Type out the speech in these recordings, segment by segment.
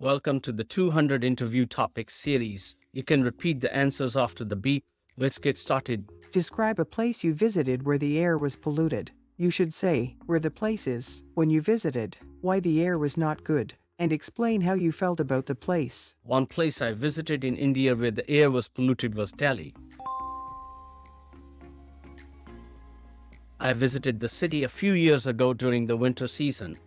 Welcome to the 200 interview topics series. You can repeat the answers after the beep. Let's get started. Describe a place you visited where the air was polluted. You should say where the place is, when you visited, why the air was not good, and explain how you felt about the place. One place I visited in India where the air was polluted was Delhi. I visited the city a few years ago during the winter season.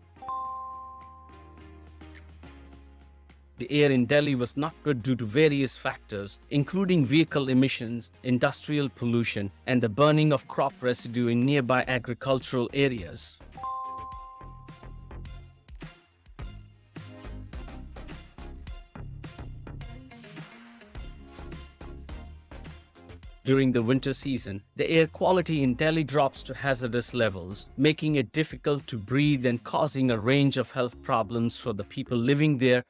The air in Delhi was not good due to various factors, including vehicle emissions, industrial pollution, and the burning of crop residue in nearby agricultural areas. During the winter season, the air quality in Delhi drops to hazardous levels, making it difficult to breathe and causing a range of health problems for the people living there.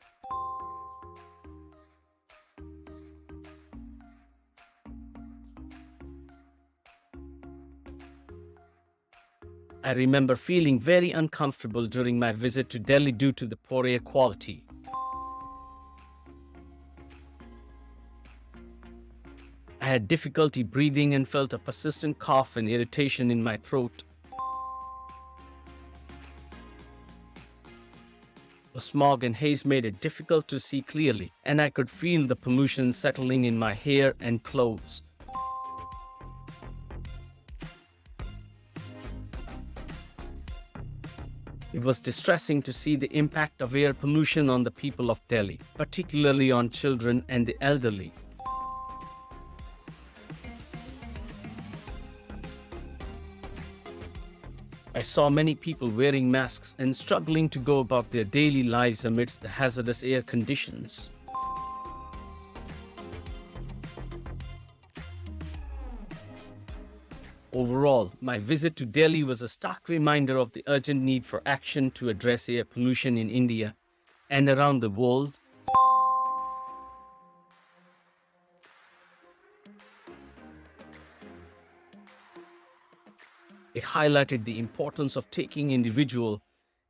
I remember feeling very uncomfortable during my visit to Delhi due to the poor air quality. I had difficulty breathing and felt a persistent cough and irritation in my throat. The smog and haze made it difficult to see clearly, and I could feel the pollution settling in my hair and clothes. It was distressing to see the impact of air pollution on the people of Delhi, particularly on children and the elderly. I saw many people wearing masks and struggling to go about their daily lives amidst the hazardous air conditions. Overall, my visit to Delhi was a stark reminder of the urgent need for action to address air pollution in India and around the world. It highlighted the importance of taking individual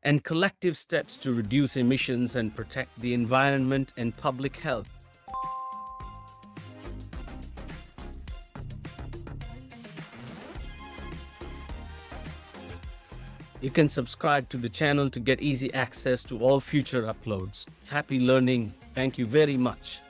and collective steps to reduce emissions and protect the environment and public health. You can subscribe to the channel to get easy access to all future uploads. Happy learning. Thank you very much.